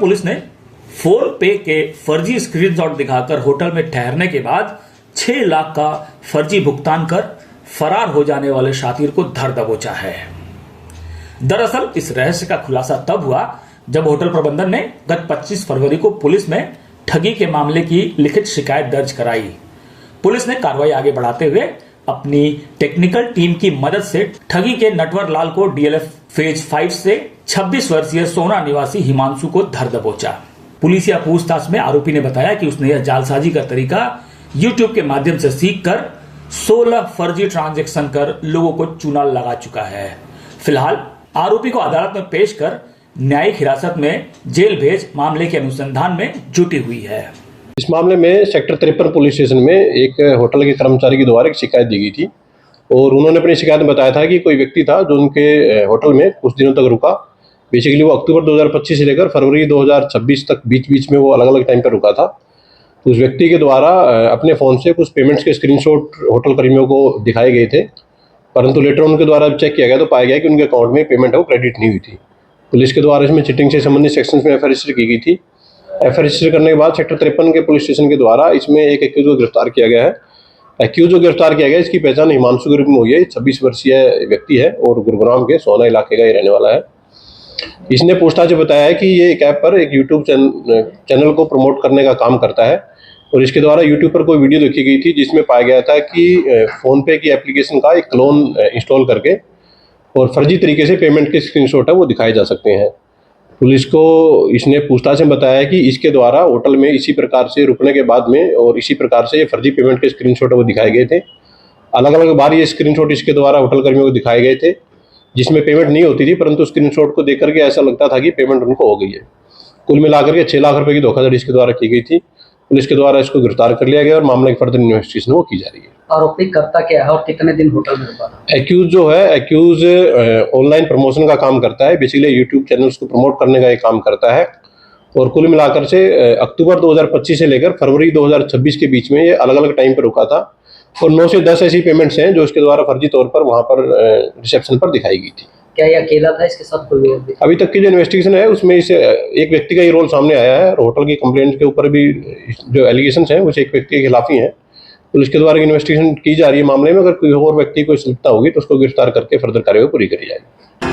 Police ने phone पे के फर्जी स्क्रीनशॉट दिखाकर होटल में ठहरने के बाद 6 लाख का फर्जी भुगतान कर फरार हो जाने वाले शातिर को धर दबोचा है। दरअसल इस रहस्य का खुलासा तब हुआ जब होटल प्रबंधन ने गत 25 फरवरी को पुलिस में ठगी के मामले की लिखित शिकायत दर्ज कराई। पुलिस ने कार्रवाई आगे बढ़ाते हुए अपनी टेक्निकल टीम की मदद से ठगी के नटवर लाल को डीएलएफ फेज 5 से 26 वर्षीय सोना निवासी हिमांशु को धर दबोचा। पुलिसिया पूछताछ में आरोपी ने बताया कि उसने यह जालसाजी का तरीका यूट्यूब के माध्यम से सीखकर 16 फर्जी ट्रांजैक्शन कर लोगों को चूना लगा चुका है। फिलहाल आरोपी को अदालत में पेश कर न्यायिक हिरासत में जेल भेज मामले के अनुसंधान में जुटी हुई है। इस मामले में सेक्टर 53 पुलिस स्टेशन में एक होटल के कर्मचारी के द्वारा एक शिकायत दी गई थी और उन्होंने अपनी शिकायत में बताया था कि कोई व्यक्ति था जो उनके होटल में कुछ दिनों तक रुका। बेसिकली वो अक्टूबर 2025 से लेकर फरवरी 2026 तक बीच में वो अलग अलग टाइम पर रुका था। तो उस व्यक्ति के द्वारा अपने फ़ोन से कुछ पेमेंट्स के स्क्रीनशॉट होटल कर्मियों को दिखाए गए थे, परंतु लेटर उनके द्वारा चेक किया गया तो पाया गया कि उनके अकाउंट में पेमेंट है वो क्रेडिट नहीं हुई थी। पुलिस के द्वारा इसमें चीटिंग से संबंधित सेक्शंस में एफआईआर रजिस्टर की गई थी। एफआईआर रजिस्टर करने के बाद सेक्टर 53 के पुलिस स्टेशन के द्वारा इसमें एक एक्यूज को गिरफ्तार किया गया है। एक्यूज को गिरफ्तार किया गया, इसकी पहचान हिमांशु के रूप में हुई है। 26 वर्षीय व्यक्ति है और गुरुग्राम के सोना इलाके का ही रहने वाला है। इसने पूछताछ में बताया है कि ये एक ऐप पर एक यूट्यूब चैनल को प्रमोट करने का काम करता है और इसके द्वारा यूट्यूब पर कोई वीडियो देखी गई थी जिसमें पाया गया था कि फ़ोनपे की एप्लीकेशन का एक क्लोन इंस्टॉल करके और फर्जी तरीके से पेमेंट के स्क्रीनशॉट है वो दिखाए जा सकते हैं। पुलिस को इसने पूछताछ में बताया कि इसके द्वारा होटल में इसी प्रकार से रुकने के बाद में और इसी प्रकार से ये फर्जी पेमेंट के स्क्रीनशॉट वो दिखाए गए थे। अलग अलग बार ये स्क्रीनशॉट इसके द्वारा होटल कर्मियों को दिखाए गए थे जिसमें पेमेंट नहीं होती थी, परंतु स्क्रीनशॉट को देख करके ऐसा लगता था कि पेमेंट उनको हो गई है। कुल मिलाकर के 6 लाख रुपए की धोखाधड़ी इसके द्वारा की गई थी। पुलिस के द्वारा इसको गिरफ्तार कर लिया गया और मामले की फर्दर इन्वेस्टिगेशन वो की जा रही है। आरोपी करता क्या है और कितने दिन होटल में रुका? एक्यूज जो है, एक्यूज ऑनलाइन प्रमोशन का काम करता है। बेसिकली यूट्यूब चैनल्स को प्रमोट करने का एक काम करता है और कुल मिलाकर से अक्टूबर 2025 से लेकर फरवरी 2026 के बीच में ये अलग अलग टाइम पर रुका था और 9 से 10 ऐसी पेमेंट्स हैं जो इसके द्वारा फर्जी तौर पर वहाँ पर रिसेप्शन पर दिखाई गई थी। क्या ये अकेला था, इसके साथ कोई और भी? अभी तक की जो इन्वेस्टिगेशन है उसमें इसे एक व्यक्ति का ही रोल सामने आया है और होटल की कंप्लेंट के ऊपर भी जो एलिगेशंस हैं वो एक व्यक्ति के खिलाफ ही हैं। पुलिस के द्वारा इन्वेस्टिगेशन की जा रही है मामले में। अगर कोई और व्यक्ति को संलिप्तता होगी तो उसको गिरफ्तार करके फर्दर कार्रवाई पूरी करी जाएगी।